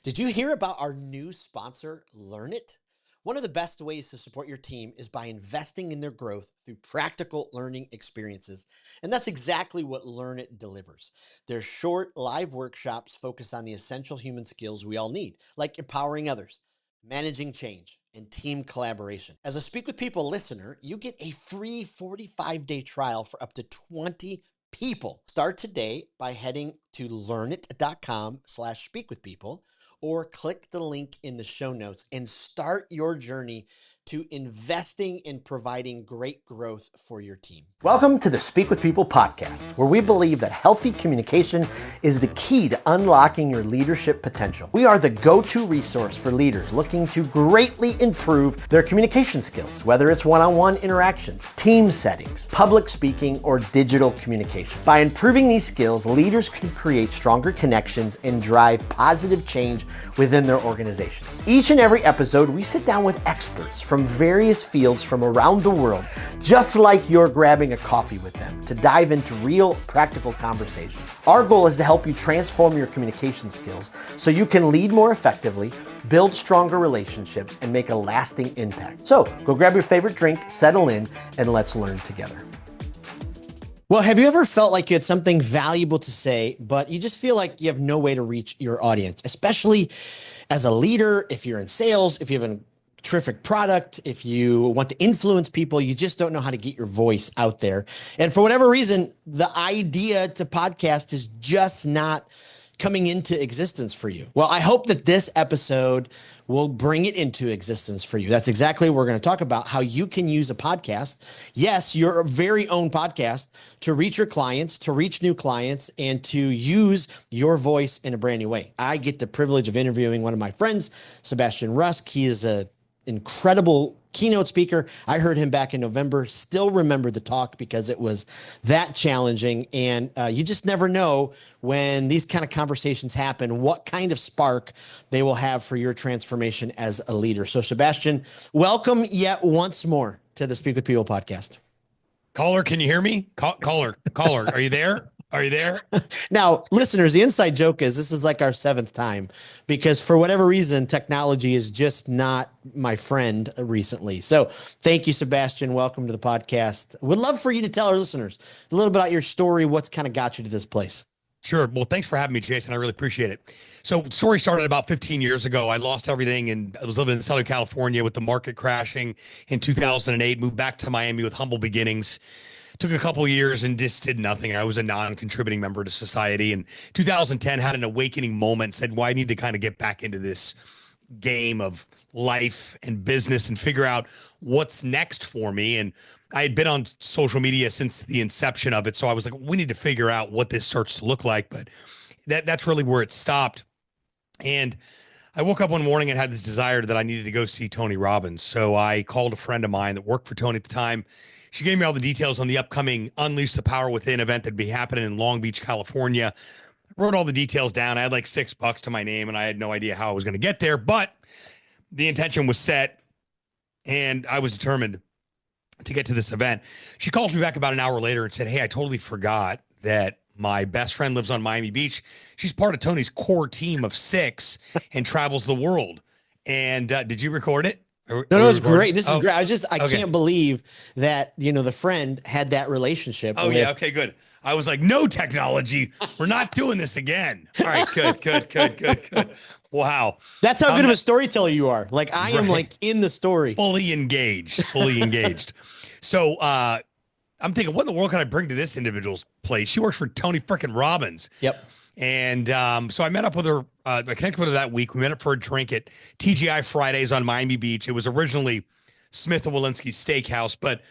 Did you hear about our new sponsor, Learn It? One of the best ways to support your team is by investing in their growth through practical learning experiences. And that's exactly what Learn It delivers. Their short, live workshops focus on the essential human skills we all need, like empowering others, managing change, and team collaboration. As a Speak with People listener, you get a free 45-day trial for up to 20 people. Start today by heading to learnit.com/speakwithpeople or click the link in the show notes and start your journey to investing in providing great growth for your team. Welcome to the Speak with People podcast, where we believe that healthy communication is the key to unlocking your leadership potential. We are the go-to resource for leaders looking to greatly improve their communication skills, whether it's one-on-one interactions, team settings, public speaking, or digital communication. By improving these skills, leaders can create stronger connections and drive positive change within their organizations. Each and every episode, we sit down with experts from various fields from around the world, just like you're grabbing a coffee with them, to dive into real, practical conversations. Our goal is to help you transform your communication skills so you can lead more effectively, build stronger relationships, and make a lasting impact. So go grab your favorite drink, settle in, and let's learn together. Well, have you ever felt like you had something valuable to say, but you just feel like you have no way to reach your audience, especially as a leader, if you're in sales, if you have a terrific product, if you want to influence people, you just don't know how to get your voice out there. And for whatever reason, the idea to podcast is just not coming into existence for you. Well, I hope that this episode will bring it into existence for you. That's exactly what we're going to talk about, how you can use a podcast. Yes, your very own podcast to reach your clients, to reach new clients, and to use your voice in a brand new way. I get the privilege of interviewing one of my friends, Sebastian Rusk. He is an incredible keynote speaker. I heard him back in November, still remember the talk because it was that challenging. And you just never know when these kind of conversations happen, what kind of spark they will have for your transformation as a leader. So Sebastian, welcome yet once more to the Speak with People podcast. Caller, can you hear me? Caller, are you there? Are you there? Now, listeners, the inside joke is this is like our 7th time because for whatever reason, technology is just not my friend recently. So thank you, Sebastian. Welcome to the podcast. Would love for you to tell our listeners a little bit about your story. What's kind of got you to this place? Sure. Well, thanks for having me, Jason. I really appreciate it. So the story started about 15 years ago. I lost everything and I was living in Southern California with the market crashing in 2008, moved back to Miami with humble beginnings. Took a couple of years and just did nothing. I was a non-contributing member to society. And 2010 had an awakening moment, said, well, I need to kind of get back into this game of life and business and figure out what's next for me. And I had been on social media since the inception of it. So I was like, we need to figure out what this starts to look like. But that's really where it stopped. And I woke up one morning and had this desire that I needed to go see Tony Robbins. So I called a friend of mine that worked for Tony at the time. She gave me all the details on the upcoming Unleash the Power Within event that'd be happening in Long Beach, California. Wrote all the details down. I had like $6 to my name and I had no idea how I was going to get there, but the intention was set and I was determined to get to this event. She calls me back about an hour later and said, hey, I totally forgot that my best friend lives on Miami Beach. She's part of Tony's core team of 6 and travels the world. And did you record it? No, it's great. This is great. I can't believe that, the friend had that relationship. Yeah. Okay, good. I was like, no technology. We're not doing this again. All right, good. Wow. That's how good of a storyteller you are. Like I am like in the story. Fully engaged. So I'm thinking, what in the world can I bring to this individual's place? She works for Tony freaking Robbins. Yep. And so I met up with her. I connected with her that week. We met up for a drink at TGI Fridays on Miami Beach. It was originally Smith and Walensky's Steakhouse, but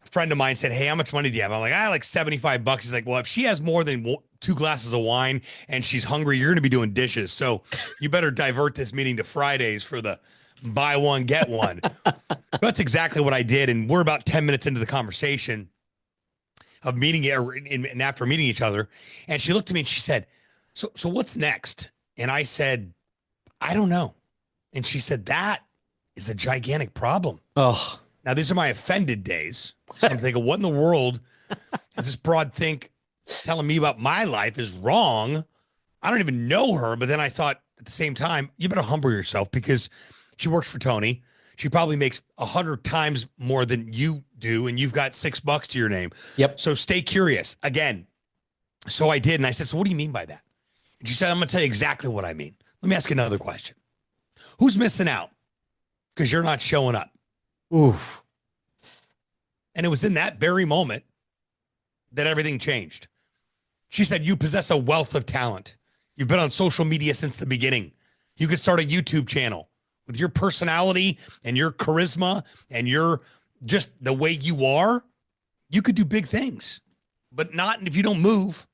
a friend of mine said, hey, how much money do you have? I'm like, I like $75. He's like, well, if she has more than 2 glasses of wine and she's hungry, you're going to be doing dishes. So you better divert this meeting to Fridays for the buy one, get one. That's exactly what I did. And we're about 10 minutes into the conversation of meeting it and after meeting each other. And she looked at me and she said, so what's next? And I said, I don't know. And she said, that is a gigantic problem. Oh, now these are my offended days. So I'm thinking, what in the world is this broad think telling me about my life is wrong? I don't even know her. But then I thought, at the same time, you better humble yourself because she works for Tony. She probably makes 100 times more than you do, and you've got $6 to your name. Yep. So stay curious. Again, so I did. And I said, so what do you mean by that? And she said, I'm going to tell you exactly what I mean. Let me ask you another question. Who's missing out because you're not showing up? Oof. And it was in that very moment that everything changed. She said, you possess a wealth of talent. You've been on social media since the beginning. You could start a YouTube channel with your personality and your charisma and your just the way you are. You could do big things, but not if you don't move.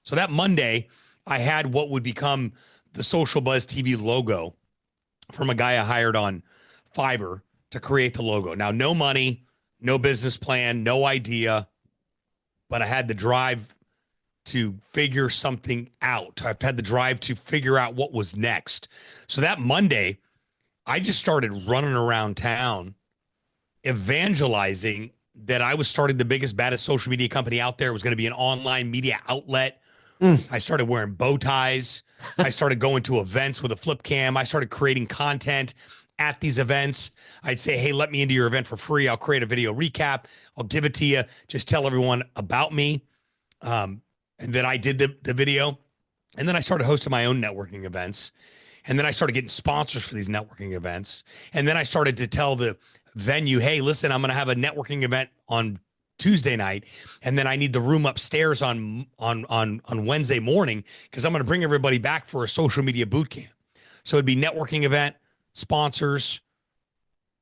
So that Monday, I had what would become the Social Buzz TV logo from a guy I hired on Fiverr to create the logo. Now, no money, no business plan, no idea, but I had the drive to figure something out. I've had the drive to figure out what was next. So that Monday, I just started running around town evangelizing that I was starting the biggest, baddest social media company out there. It was going to be an online media outlet. I started wearing bow ties. I started going to events with a flip cam. I started creating content at these events. I'd say, hey, let me into your event for free. I'll create a video recap. I'll give it to you. Just tell everyone about me. And then I did the video. And then I started hosting my own networking events. And then I started getting sponsors for these networking events. And then I started to tell the venue, hey, listen, I'm going to have a networking event on Tuesday night. And then I need the room upstairs on Wednesday morning because I'm going to bring everybody back for a social media boot camp. So it'd be networking event, sponsors,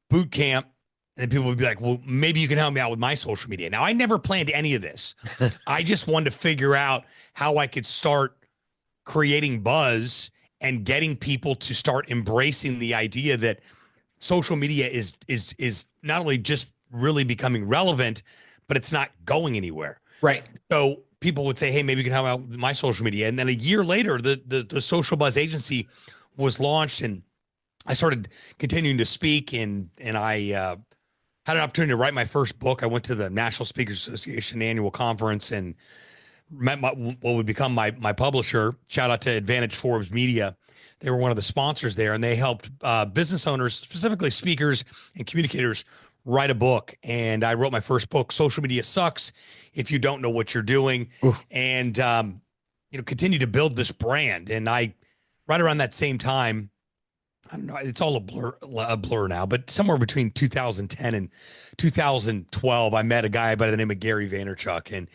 boot camp. And people would be like, well, maybe you can help me out with my social media. Now, I never planned any of this. I just wanted to figure out how I could start creating buzz and getting people to start embracing the idea that social media is not only just really becoming relevant, but it's not going anywhere. Right. So people would say, hey, maybe you can help out with my social media. And then a year later, the Social Buzz agency was launched and I started continuing to speak and I had an opportunity to write my first book. I went to the National Speakers Association annual conference and met what would become my publisher. Shout out to Advantage Forbes Media. They were one of the sponsors there, and they helped business owners, specifically speakers and communicators, write a book. And I wrote my first book, Social Media Sucks If You Don't Know What You're Doing. Oof. And continue to build this brand. And I, right around that same time, I don't know, it's all a blur now, but somewhere between 2010 and 2012, I met a guy by the name of Gary Vaynerchuk, and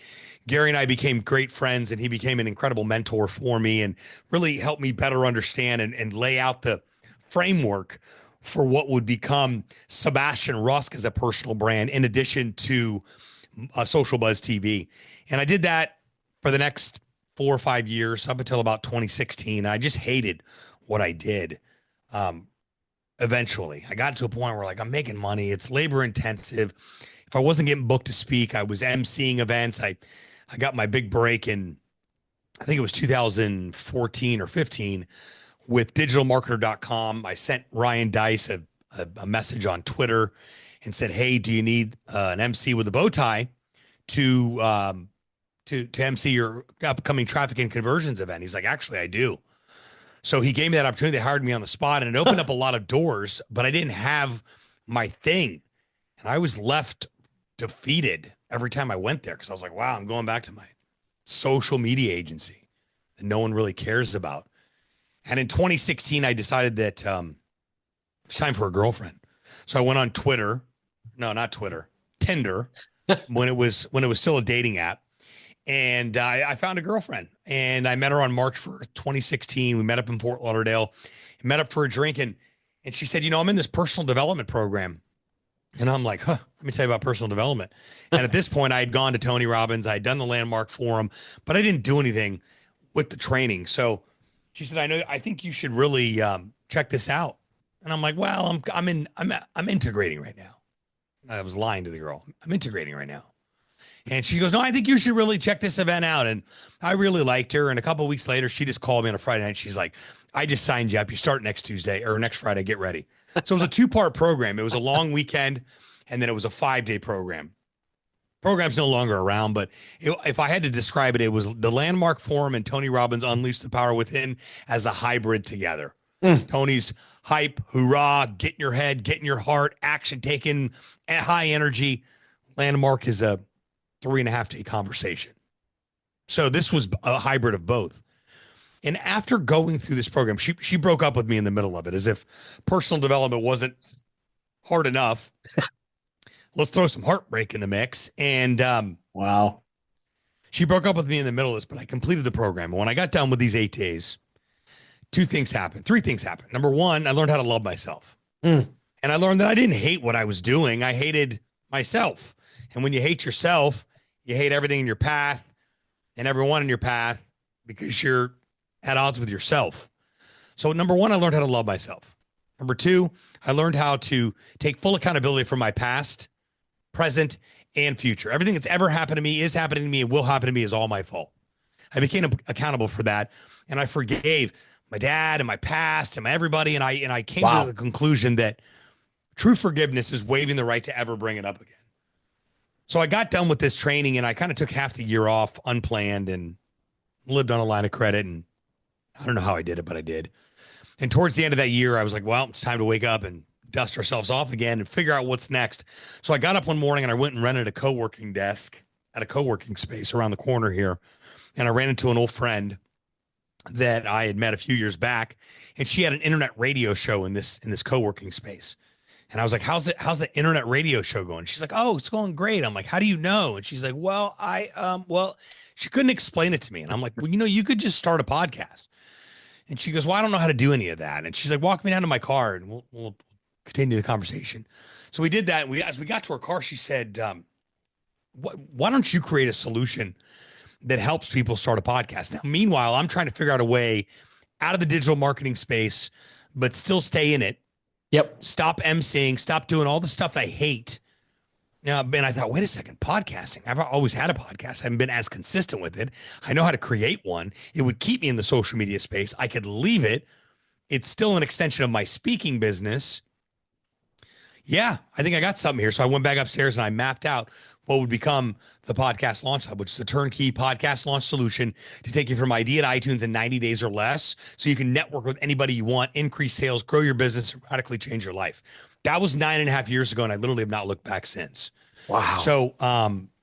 Gary and I became great friends, and he became an incredible mentor for me and really helped me better understand and lay out the framework for what would become Sebastian Rusk as a personal brand, in addition to Social Buzz TV. And I did that for the next 4 or 5 years, up until about 2016. I just hated what I did. Eventually I got to a point where like I'm making money. It's labor intensive. If I wasn't getting booked to speak, I was emceeing events. I got my big break in, I think it was 2014 or 15 with digitalmarketer.com. I sent Ryan Dice a message on Twitter and said, hey, do you need an MC with a bow tie to MC your upcoming traffic and conversions event? He's like, actually, I do. So he gave me that opportunity. They hired me on the spot and it opened up a lot of doors, but I didn't have my thing. And I was left defeated every time I went there because I was like, wow, I'm going back to my social media agency that no one really cares about. And in 2016, I decided that it's time for a girlfriend. So I went on Twitter. No, not Twitter. Tinder, when it was still a dating app. And I found a girlfriend and I met her on March 1st, 2016. We met up in Fort Lauderdale, met up for a drink. And she said, I'm in this personal development program. And I'm like, let me tell you about personal development. And at this point I had gone to Tony Robbins. I had done the Landmark Forum, but I didn't do anything with the training. So she said, I think you should really check this out. And I'm like, well, I'm integrating right now. I was lying to the girl. I'm integrating right now. And she goes, no, I think you should really check this event out. And I really liked her. And a couple of weeks later, she just called me on a Friday night. She's like, I just signed you up. You start next Tuesday or next Friday. Get ready. So it was a 2-part program. It was a long weekend. And then it was a 5-day program. Program's no longer around, but if I had to describe it, it was the Landmark Forum and Tony Robbins Unleash the Power Within as a hybrid together. Tony's hype, hoorah, get in your head, get in your heart, action taken, high energy. Landmark is a 3.5 day conversation. So this was a hybrid of both. And after going through this program, she broke up with me in the middle of it, as if personal development wasn't hard enough. Let's throw some heartbreak in the mix. And wow. She broke up with me in the middle of this, but I completed the program. And when I got done with these 8 days, 3 things happened. Number one, I learned how to love myself. And I learned that I didn't hate what I was doing. I hated myself. And when you hate yourself, you hate everything in your path and everyone in your path because you're at odds with yourself. So number one, I learned how to love myself. Number two, I learned how to take full accountability for my past, present, and future. Everything that's ever happened to me is happening to me and will happen to me is all my fault. I became accountable for that. And I forgave my dad and my past and my everybody. And I came to the conclusion that true forgiveness is waiving the right to ever bring it up again. So I got done with this training and I kind of took half the year off unplanned and lived on a line of credit. And I don't know how I did it, but I did. And towards the end of that year, I was like, well, it's time to wake up and dust ourselves off again and figure out what's next. So I got up one morning and I went and rented a co-working desk at a co-working space around the corner here. And I ran into an old friend that I had met a few years back. And she had an internet radio show in this co-working space. And I was like, how's the internet radio show going? She's like, oh, it's going great. I'm like, how do you know? And she's like, well, she couldn't explain it to me. And I'm like, well, you could just start a podcast. And she goes, well, I don't know how to do any of that. And she's like, walk me down to my car and we'll continue the conversation. So we did that. And as we got to her car, she said, why don't you create a solution that helps people start a podcast? Now, meanwhile, I'm trying to figure out a way out of the digital marketing space, but still stay in it. Yep. Stop emceeing, stop doing all the stuff I hate. Now, and I thought, wait a second, podcasting. I've always had a podcast. I haven't been as consistent with it. I know how to create one. It would keep me in the social media space. I could leave it. It's still an extension of my speaking business. Yeah, I think I got something here. So I went back upstairs and I mapped out what would become the Podcast Launch Hub, which is a turnkey podcast launch solution to take you from idea to iTunes in 90 days or less. So you can network with anybody you want, increase sales, grow your business, and radically change your life. That was 9.5 years ago. And I literally have not looked back since. Wow. So,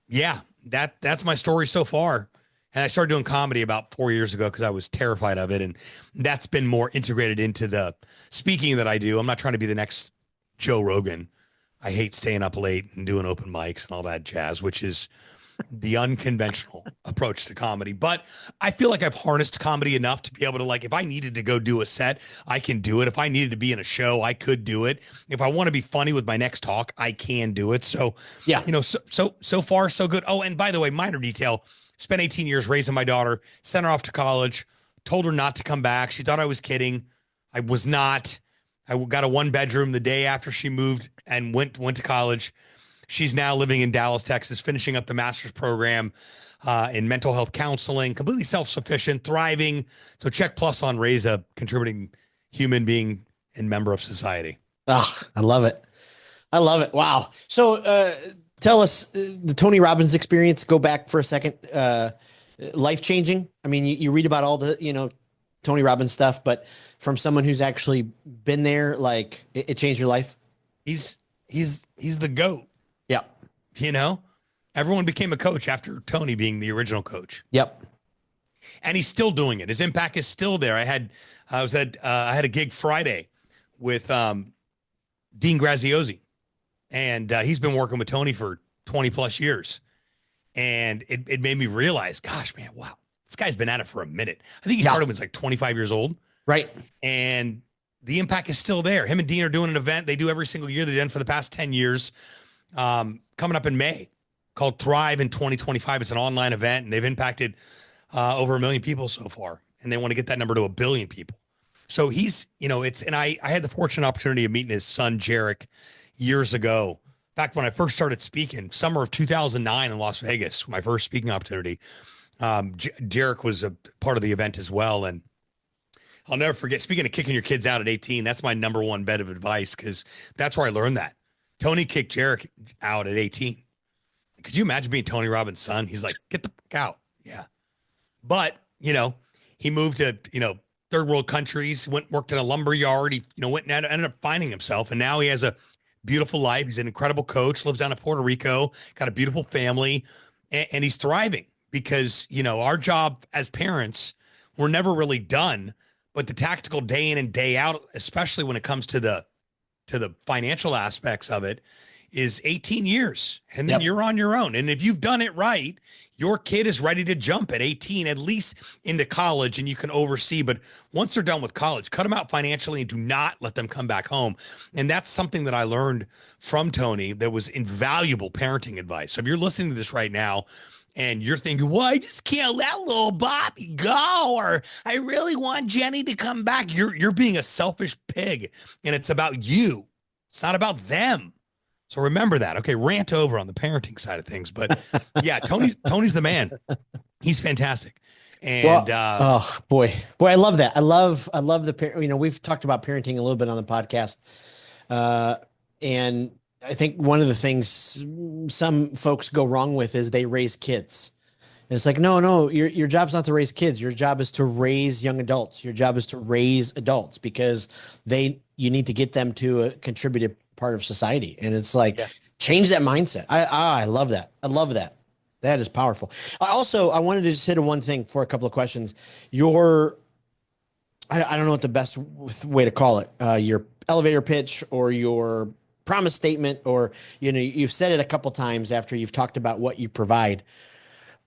yeah, that's my story so far. And I started doing comedy about 4 years ago because I was terrified of it. And that's been more integrated into the speaking that I do. I'm not trying to be the next Joe Rogan. I hate staying up late and doing open mics and all that jazz, which is the unconventional approach to comedy. But I feel like I've harnessed comedy enough to be able to, like, if I needed to go do a set, I can do it. If I needed to be in a show, I could do it. If I want to be funny with my next talk, I can do it. So, yeah, so far, so good. Oh, and by the way, minor detail, spent 18 years raising my daughter, sent her off to college, told her not to come back. She thought I was kidding. I was not. I got a 1-bedroom the day after she moved and went to college. She's now living in Dallas, Texas, finishing up the master's program in mental health counseling, completely self-sufficient, thriving. So check plus on raise a contributing human being and member of society. Oh, I love it. I love it. Wow. So tell us the Tony Robbins experience. Go back for a second. Life-changing. I mean, you read about all the, Tony Robbins stuff, but from someone who's actually been there, like it changed your life. He's the GOAT. Yeah. Everyone became a coach after Tony being the original coach. Yep. And he's still doing it. His impact is still there. I had a gig Friday with Dean Graziosi, and he's been working with Tony for 20 plus years. And it made me realize, gosh, man, wow. This guy's been at it for a minute. I think he started when he was like 25 years old. Right. And the impact is still there. Him and Dean are doing an event they do every single year. They've done for the past 10 years. Coming up in May, called Thrive in 2025. It's an online event, and they've impacted over 1 million people so far. And they want to get that number to 1 billion people. So he's, and I had the fortunate opportunity of meeting his son, Jarek, years ago. Back when I first started speaking, summer of 2009 in Las Vegas, my first speaking opportunity. Jarek was a part of the event as well. And I'll never forget, speaking of kicking your kids out at 18, that's my number one bit of advice, because that's where I learned that. Tony kicked Jarek out at 18. Could you imagine being Tony Robbins' son? He's like, get the fuck out. Yeah. But, he moved to, third world countries, worked in a lumber yard. He, went and ended up finding himself. And now he has a beautiful life. He's an incredible coach, lives down in Puerto Rico, got a beautiful family, and he's thriving because, our job as parents, we're never really done. But the tactical day in and day out, especially when it comes to the financial aspects of it, is 18 years. And then you're on your own. And if you've done it right, your kid is ready to jump at 18, at least into college, and you can oversee. But once they're done with college, cut them out financially and do not let them come back home. And that's something that I learned from Tony that was invaluable parenting advice. So if you're listening to this right now and you're thinking, well, I just can't let little Bobby go, or I really want Jenny to come back, you're being a selfish pig, and it's about you. It's not about them. So remember that. Okay, rant over on the parenting side of things. But yeah, Tony's the man. He's fantastic. And oh boy, I love that. I love the parent. We've talked about parenting a little bit on the podcast. And I think one of the things some folks go wrong with is they raise kids. And it's like, no, your job's not to raise kids. Your job is to raise young adults. Your job is to raise adults because you need to get them to a contributive part of society. And it's like, change that mindset. I love that. I love that. That is powerful. I wanted to just hit on one thing for a couple of questions. I don't know what the best way to call it, your elevator pitch or your promise statement, or, you've said it a couple times after you've talked about what you provide.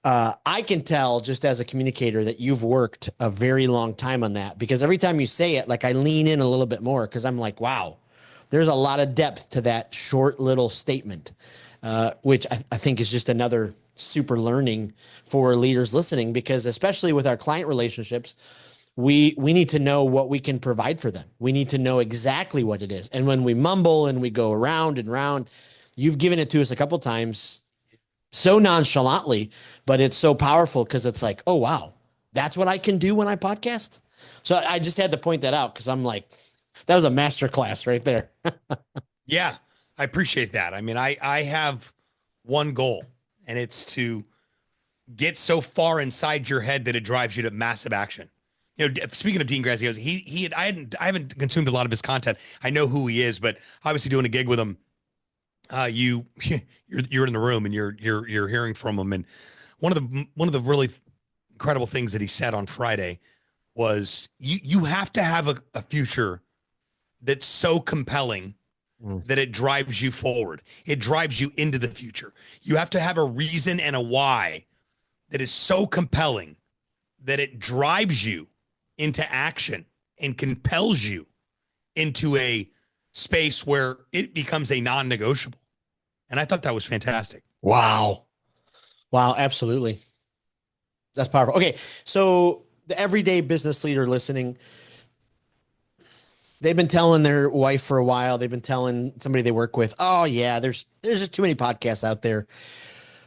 I can tell just as a communicator that you've worked a very long time on that, because every time you say it, like I lean in a little bit more because I'm like, wow, there's a lot of depth to that short little statement, which I think is just another super learning for leaders listening, because especially with our client relationships, we need to know what we can provide for them. We need to know exactly what it is. And when we mumble and we go around and round, you've given it to us a couple times so nonchalantly, but it's so powerful because it's like, oh, wow, that's what I can do when I podcast. So I just had to point that out because I'm like, that was a master class right there. Yeah, I appreciate that. I mean, I have one goal, and it's to get so far inside your head that it drives you to massive action. Speaking of Dean Graziosi, I haven't consumed a lot of his content. I know who he is, but obviously doing a gig with him, you're in the room and you're hearing from him. And one of the really incredible things that he said on Friday was you have to have a future that's so compelling that it drives you forward. It drives you into the future. You have to have a reason and a why that is so compelling that it drives you into action and compels you into a space where it becomes a non-negotiable. And I thought that was fantastic. Wow. Absolutely. That's powerful. Okay. So the everyday business leader listening, they've been telling their wife for a while. They've been telling somebody they work with, oh yeah, there's just too many podcasts out there.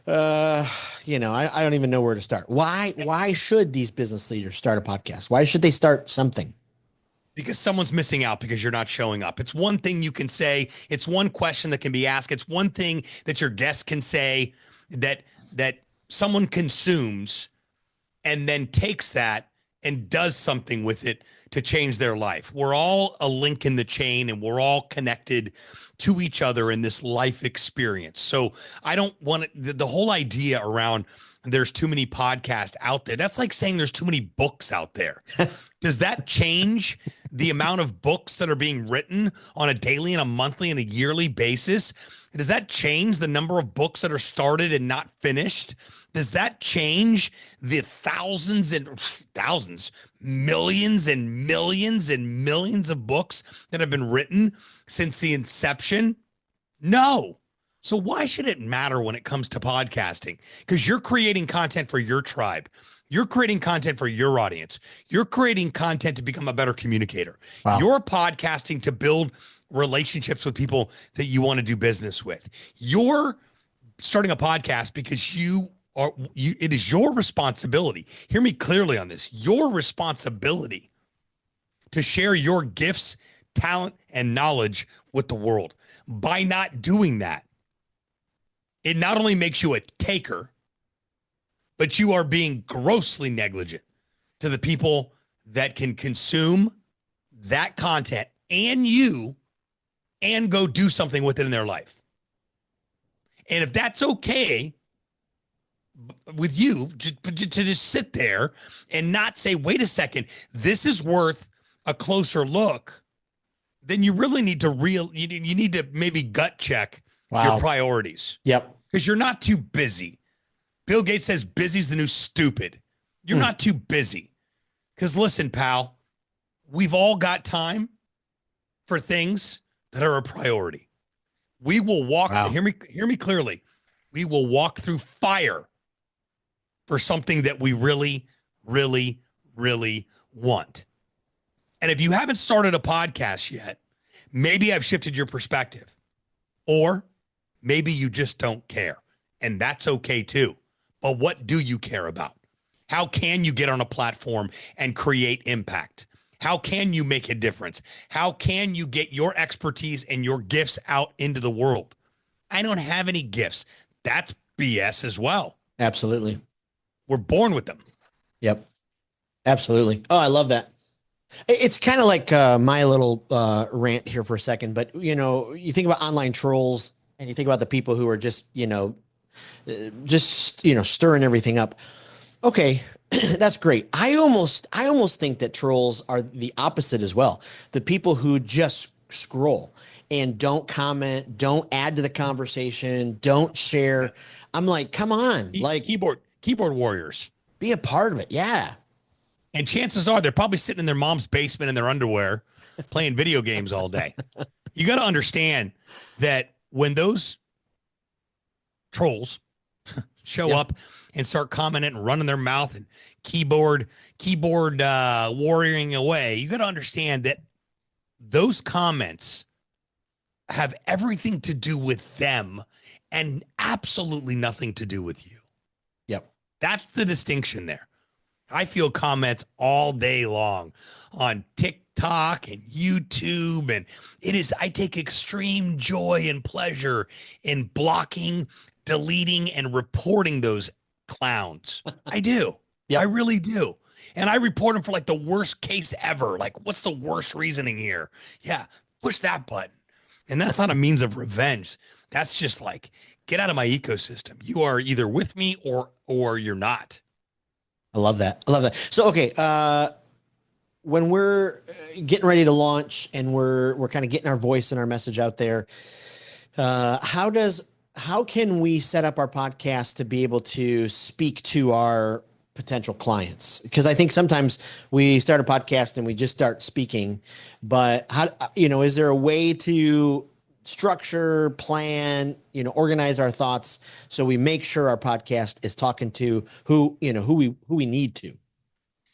I don't even know where to start. Why should these business leaders start a podcast? Why should they start something? Because someone's missing out because you're not showing up. It's one thing you can say. It's one question that can be asked. It's one thing that your guest can say that someone consumes and then takes that and does something with it to change their life. We're all a link in the chain, and we're all connected to each other in this life experience. So I don't want the whole idea around there's too many podcasts out there. That's like saying there's too many books out there. Does that change the amount of books that are being written on a daily and a monthly and a yearly basis? Does that change the number of books that are started and not finished? Does that change the thousands and thousands, millions and millions and millions of books that have been written since the inception? No. So why should it matter when it comes to podcasting? Because you're creating content for your tribe. You're creating content for your audience. You're creating content to become a better communicator. Wow. You're podcasting to build relationships with people that you want to do business with. You're starting a podcast because it is your responsibility. Hear me clearly on this. Your responsibility to share your gifts, talent, and knowledge with the world. By not doing that, It not only makes you a taker, but you are being grossly negligent to the people that can consume that content and you and go do something with it in their life. And if that's okay with you to just sit there and not say, wait a second, this is worth a closer look, then you really need to you need to maybe gut check your priorities. Yep. Because you're not too busy. Bill Gates says busy's the new stupid. You're not too busy. Because listen, pal, we've all got time for things that are a priority. We will walk, hear me clearly. We will walk through fire for something that we really, really, really want. And if you haven't started a podcast yet, maybe I've shifted your perspective. Or maybe you just don't care. And that's okay too. But what do you care about? How can you get on a platform and create impact? How can you make a difference? How can you get your expertise and your gifts out into the world? I don't have any gifts. That's BS as well. Absolutely. We're born with them. Yep. Absolutely. Oh, I love that. It's kind of like my little rant here for a second, but you think about online trolls and you think about the people who are just stirring everything up. Okay, that's great. I almost think that trolls are the opposite as well. The people who just scroll and don't comment, don't add to the conversation, don't share. I'm like, come on, like keyboard warriors. Be a part of it. Yeah. And chances are they're probably sitting in their mom's basement in their underwear playing video games all day. You got to understand that when those trolls show up and start commenting and running their mouth and keyboard warrioring away, you got to understand that those comments have everything to do with them and absolutely nothing to do with you. Yep. That's the distinction there. I feel comments all day long on TikTok and YouTube, and I take extreme joy and pleasure in blocking, deleting, and reporting those clowns. I do. Yep. I really do. And I report them for like the worst case ever. Like, what's the worst reasoning here? Yeah, push that button. And that's not a means of revenge. That's just like, get out of my ecosystem. You are either with me or you're not. I love that. So, okay. When we're getting ready to launch and we're kind of getting our voice and our message out there, how can we set up our podcast to be able to speak to our potential clients? Because I think sometimes we start a podcast and we just start speaking, but is there a way to structure, plan, organize our thoughts so we make sure our podcast is talking to who we need to?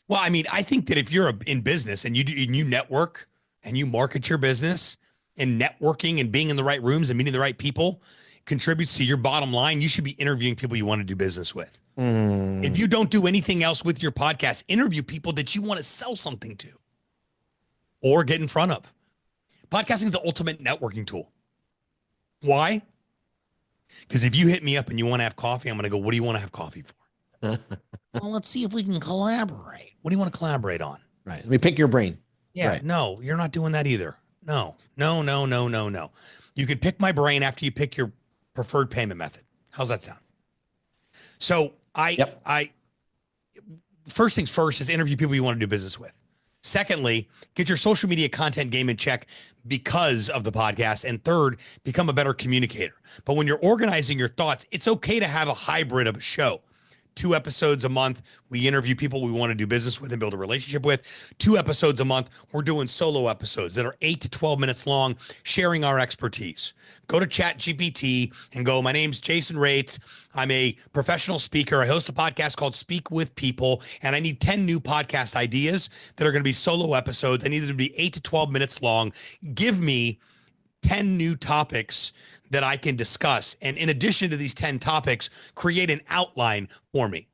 Well, I mean, I think that if you're in business and you network and you market your business, and networking and being in the right rooms and meeting the right people contributes to your bottom line, you should be interviewing people you want to do business with. If you don't do anything else with your podcast, interview people that you want to sell something to or get in front of. Podcasting is the ultimate networking tool. Why? Because if you hit me up and you want to have coffee, I'm going to go, what do you want to have coffee for? Well, let's see if we can collaborate. What do you want to collaborate on? Right. Let me pick your brain. Yeah. Right. No, you're not doing that either. No. You can pick my brain after you pick your preferred payment method. How's that sound? So first things first is interview people you want to do business with. Secondly, get your social media content game in check because of the podcast. And third, become a better communicator. But when you're organizing your thoughts, it's okay to have a hybrid of a show. 2 episodes a month, we interview people we want to do business with and build a relationship with. 2 episodes a month, we're doing solo episodes that are 8 to 12 minutes long, sharing our expertise. Go to ChatGPT and go, my name's Jason Rates. I'm a professional speaker. I host a podcast called Speak with People, and I need 10 new podcast ideas that are going to be solo episodes. I need them to be 8 to 12 minutes long. Give me 10 new topics that I can discuss. And in addition to these 10 topics, create an outline for me.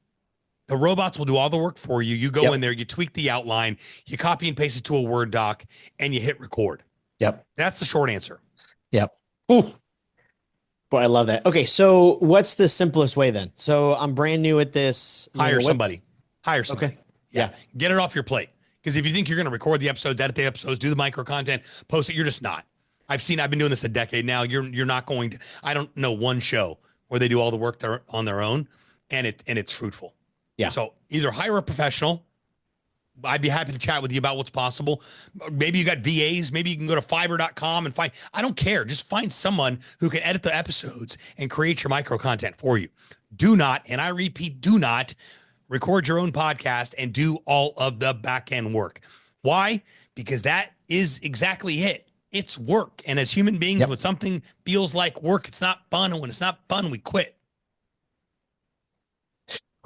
The robots will do all the work for you. You go in there, you tweak the outline, you copy and paste it to a Word doc, and you hit record. Yep. That's the short answer. Yep. Ooh. Boy, I love that. Okay, so what's the simplest way then? So I'm brand new at this. Hire What's somebody. Hire okay? somebody. Yeah. Yeah. Get it off your plate. Because if you think you're going to record the episodes, edit the episodes, do the micro content, post it, you're just not. I've been doing this a decade now. You're not going to. I don't know one show where they do all the work on their own, and it's fruitful. Yeah. So either hire a professional. I'd be happy to chat with you about what's possible. Maybe you got VAs. Maybe you can go to fiverr.com and find, I don't care. Just find someone who can edit the episodes and create your micro content for you. Do not, and I repeat, do not record your own podcast and do all of the back end work. Why? Because that is exactly it. It's work. And as human beings, Yep. when something feels like work, it's not fun. And when it's not fun, we quit.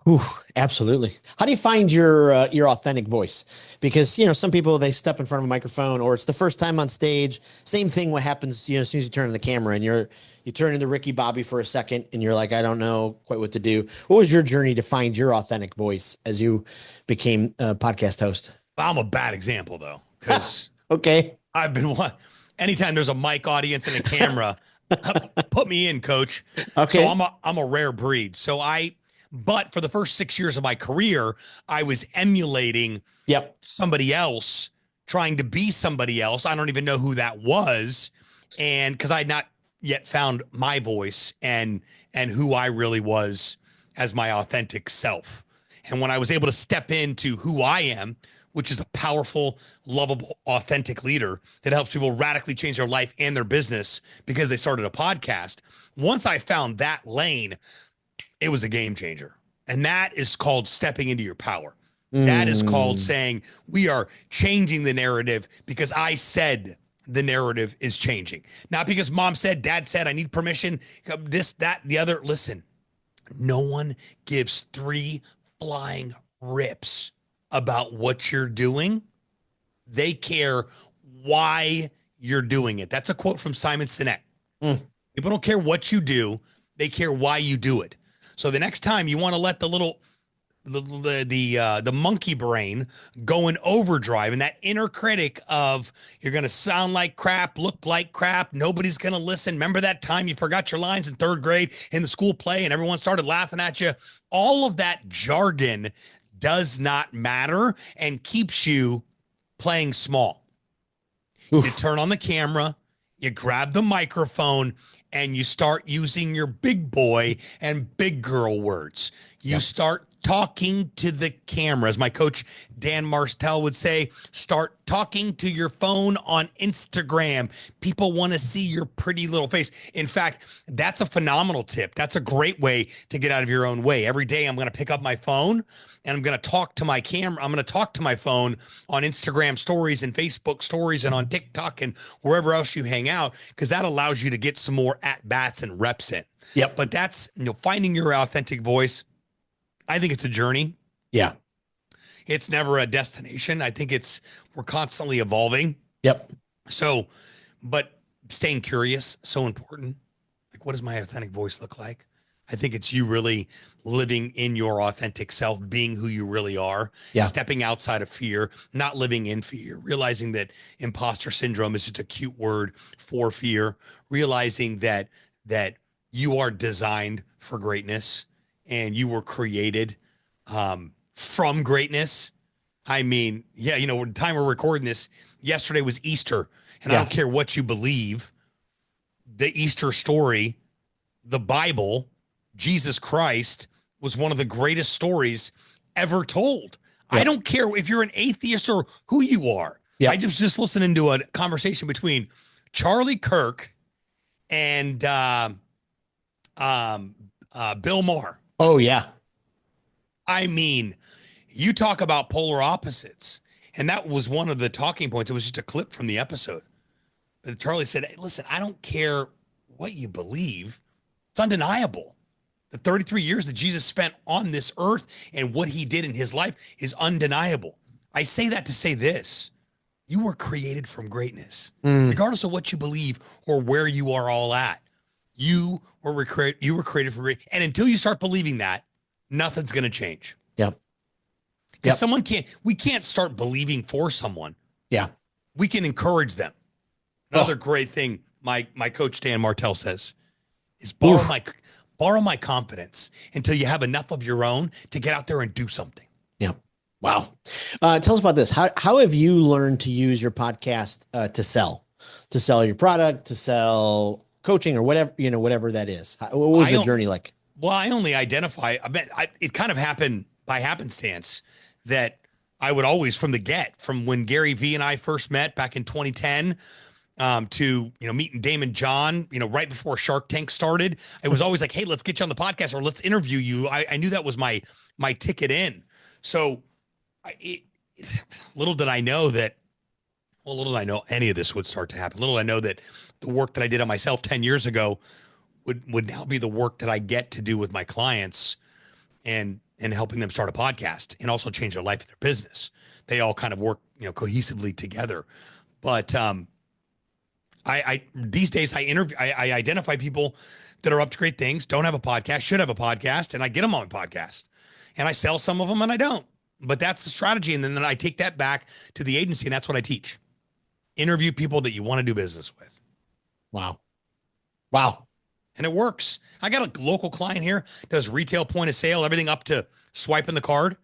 Ooh, absolutely. How do you find your authentic voice? Because some people they step in front of a microphone, or it's the first time on stage. Same thing. What happens? As soon as you turn on the camera and you turn into Ricky Bobby for a second, and you're like, I don't know quite what to do. What was your journey to find your authentic voice as you became a podcast host? I'm a bad example though, because Okay. I've been one. Anytime there's a mic audience and a camera, put me in, coach. Okay. So I'm a rare breed. But for the first 6 years of my career, I was emulating Yep. somebody else, trying to be somebody else. I don't even know who that was. And because I had not yet found my voice and who I really was as my authentic self. And when I was able to step into who I am, which is a powerful, lovable, authentic leader that helps people radically change their life and their business because they started a podcast. Once I found that lane, it was a game changer. And that is called stepping into your power. That is called saying we are changing the narrative because I said the narrative is changing. Not because mom said, dad said, I need permission, this, that, the other. Listen, no one gives 3 flying rips about what you're doing. They care why you're doing it. That's a quote from Simon Sinek. People don't care what you do. They care why you do it. So the next time you want to let the monkey brain go in overdrive and that inner critic of you're going to sound like crap, look like crap, nobody's going to listen. Remember that time you forgot your lines in 3rd grade in the school play and everyone started laughing at you? All of that jargon does not matter and keeps you playing small. Oof. You turn on the camera, you grab the microphone, and you start using your big boy and big girl words. You start talking to the camera. As my coach, Dan Martell, would say, start talking to your phone on Instagram. People want to see your pretty little face. In fact, that's a phenomenal tip. That's a great way to get out of your own way. Every day I'm going to pick up my phone and I'm going to talk to my camera. I'm going to talk to my phone on Instagram stories and Facebook stories and on TikTok and wherever else you hang out, because that allows you to get some more at-bats and reps in. Yep. But that's, finding your authentic voice. I think it's a journey. Yeah. It's never a destination. I think we're constantly evolving. Yep. So, but staying curious, so important. Like, what does my authentic voice look like? I think it's you really living in your authentic self, being who you really are, stepping outside of fear, not living in fear, realizing that imposter syndrome is just a cute word for fear, realizing that you are designed for greatness and you were created from greatness. I mean, the time we're recording this, yesterday was Easter, and I don't care what you believe, the Easter story, the Bible, Jesus Christ was one of the greatest stories ever told. I don't care if you're an atheist or who you are. I just listening to a conversation between Charlie Kirk and Bill Maher. Oh, yeah. I mean, you talk about polar opposites. And that was one of the talking points. It was just a clip from the episode. But Charlie said, hey, listen, I don't care what you believe. It's undeniable. The 33 years that Jesus spent on this earth and what he did in his life is undeniable. I say that to say this. You were created from greatness, regardless of what you believe or where you are all at. You were created for great. And until you start believing that, nothing's going to change. Yep. Because we can't start believing for someone. Yeah. We can encourage them. Another great thing my coach Dan Martell says is Oof. borrow my confidence until you have enough of your own to get out there and do something. Yeah. Wow. Tell us about this. How have you learned to use your podcast to sell your product, to sell coaching or whatever, whatever that is? What was I the don't, journey like? well, I only identify, it kind of happened by happenstance that I would always from when Gary V and I first met back in 2010, to, meeting Damon John, right before Shark Tank started. It was always like, hey, let's get you on the podcast or let's interview you. I knew that was my ticket in. So I, it, little did I know that, well, little did I know any of this would start to happen. Little did I know that the work that I did on myself 10 years ago would now be the work that I get to do with my clients and helping them start a podcast and also change their life and their business. They all kind of work, cohesively together. But I these days I identify people that are up to great things, don't have a podcast, should have a podcast, and I get them on my podcast. And I sell some of them and I don't. But that's the strategy. And then I take that back to the agency, and that's what I teach. Interview people that you want to do business with. Wow. Wow. And it works. I got a local client here, does retail point of sale, everything up to swiping the card,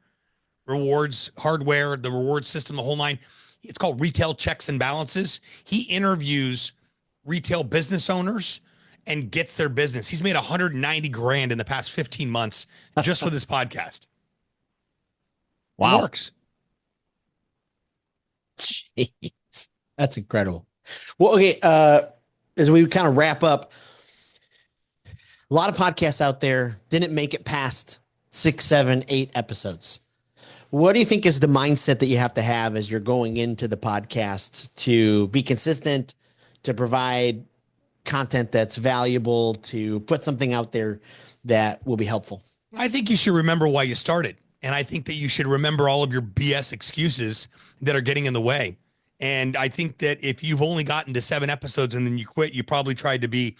rewards, hardware, the reward system, the whole nine. It's called Retail Checks and Balances. He interviews retail business owners and gets their business. He's made 190 grand in the past 15 months just with this podcast. Wow. It works. Jeez. That's incredible. Well, okay. As we kind of wrap up, a lot of podcasts out there didn't make it past 6, 7, 8 episodes. What do you think is the mindset that you have to have as you're going into the podcast to be consistent, to provide content that's valuable, to put something out there that will be helpful? I think you should remember why you started. And I think that you should remember all of your BS excuses that are getting in the way. And I think that if you've only gotten to 7 episodes and then you quit, you probably tried to be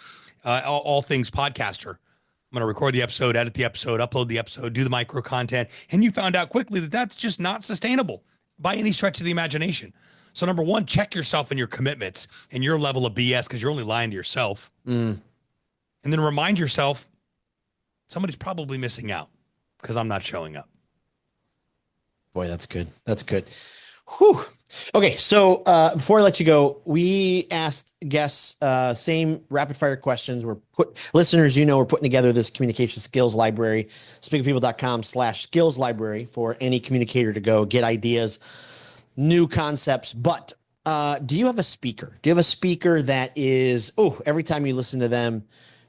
all things podcaster. I'm going to record the episode, edit the episode, upload the episode, do the micro content. And you found out quickly that that's just not sustainable by any stretch of the imagination. So number one, check yourself and your commitments and your level of BS, because you're only lying to yourself. And then remind yourself, somebody's probably missing out because I'm not showing up. Boy, that's good. That's good. Whew. Okay, so before I let you go, we asked guests same rapid fire questions. Listeners, we're putting together this communication skills library, speakingpeople.com/skills library for any communicator to go get ideas, new concepts. But do you have a speaker? Do you have a speaker that is, every time you listen to them,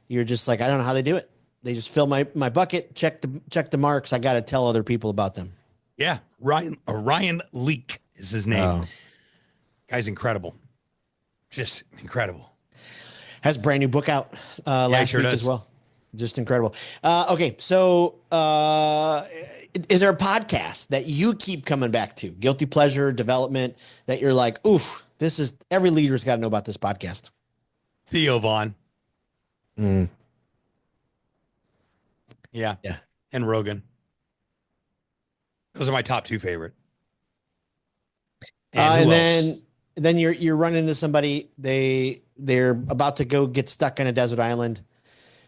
you're just like, I don't know how they do it. They just fill my bucket, check the marks. I got to tell other people about them. Yeah, Ryan Leak is his name. Oh. Guy's incredible. Just incredible. Has a brand new book out last week as well. Just incredible. Okay, so is there a podcast that you keep coming back to? Guilty pleasure, development, that you're like, every leader's got to know about this podcast. Theo Vaughn. Yeah. And Rogan. Those are my top 2 favorite. And then you're running into somebody, they're about to go get stuck on a desert island.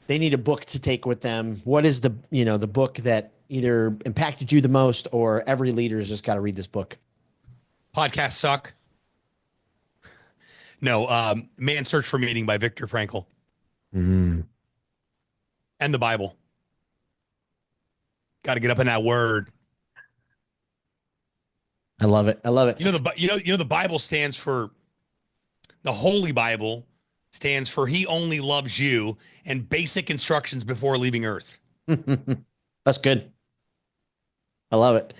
They need a book to take with them. What is the book that either impacted you the most, or every leader's just got to read this book? Podcasts suck. No, Man's Search for Meaning by Viktor Frankl. And the Bible. Got to get up in that word. I love it. The Bible stands for, the Holy Bible stands for He only loves you and basic instructions before leaving Earth. That's good. I love it.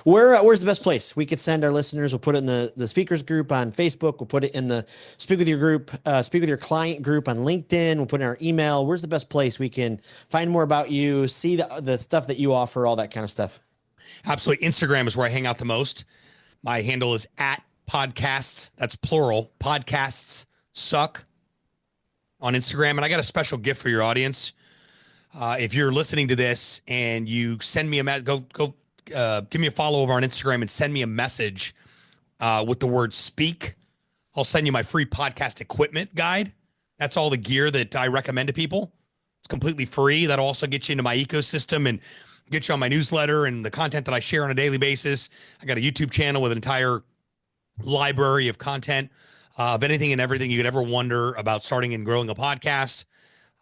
Where's the best place we could send our listeners? We'll put it in the speakers group on Facebook. We'll put it in the Speak With Your group, Speak With Your client group on LinkedIn. We'll put it in our email. Where's the best place we can find more about you, see the stuff that you offer, all that kind of stuff? Absolutely. Instagram is where I hang out the most. My handle is @podcasts. That's plural. Podcasts suck on Instagram. And I got a special gift for your audience. If you're listening to this and you send me give me a follow over on Instagram and send me a message with the word speak. I'll send you my free podcast equipment guide. That's all the gear that I recommend to people. It's completely free. That'll also get you into my ecosystem and get you on my newsletter and the content that I share on a daily basis. I got a YouTube channel with an entire library of content of anything and everything you could ever wonder about starting and growing a podcast.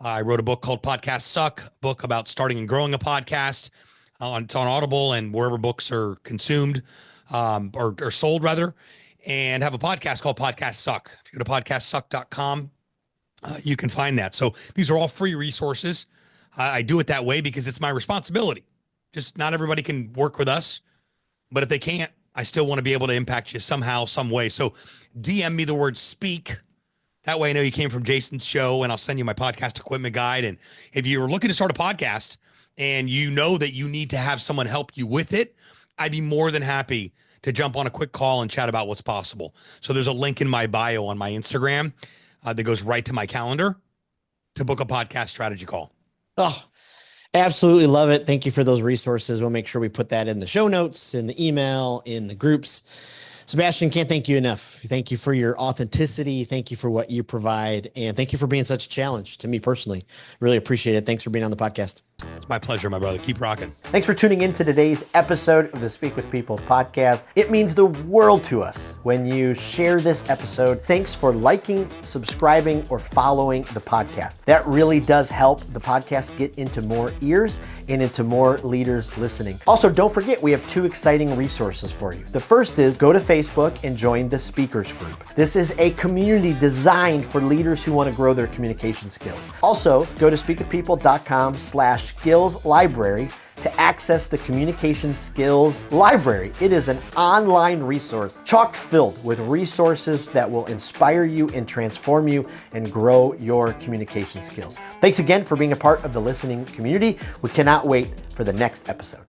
I wrote a book called Podcasts Suck, a book about starting and growing a podcast. It's on Audible and wherever books are consumed or sold rather, and have a podcast called Podcasts Suck. If you go to podcastsuck.com, you can find that. So these are all free resources. I do it that way because it's my responsibility. Just not everybody can work with us, but if they can't, I still want to be able to impact you somehow, some way. So DM me the word speak. That way I know you came from Jason's show, and I'll send you my podcast equipment guide. And if you're looking to start a podcast and you know that you need to have someone help you with it, I'd be more than happy to jump on a quick call and chat about what's possible. So there's a link in my bio on my Instagram that goes right to my calendar to book a podcast strategy call. Oh, absolutely love it. Thank you for those resources. We'll make sure we put that in the show notes, in the email, in the groups. Sebastian, can't thank you enough. Thank you for your authenticity. Thank you for what you provide. And thank you for being such a challenge to me personally. Really appreciate it. Thanks for being on the podcast. It's my pleasure, my brother. Keep rocking. Thanks for tuning in to today's episode of the Speak with People podcast. It means the world to us when you share this episode. Thanks for liking, subscribing, or following the podcast. That really does help the podcast get into more ears and into more leaders listening. Also, don't forget, we have 2 exciting resources for you. The first is go to Facebook and join the Speakers Group. This is a community designed for leaders who want to grow their communication skills. Also, go to speakwithpeople.com/skills library to access the Communication Skills Library. It is an online resource chock filled with resources that will inspire you and transform you and grow your communication skills. Thanks again for being a part of the listening community. We cannot wait for the next episode.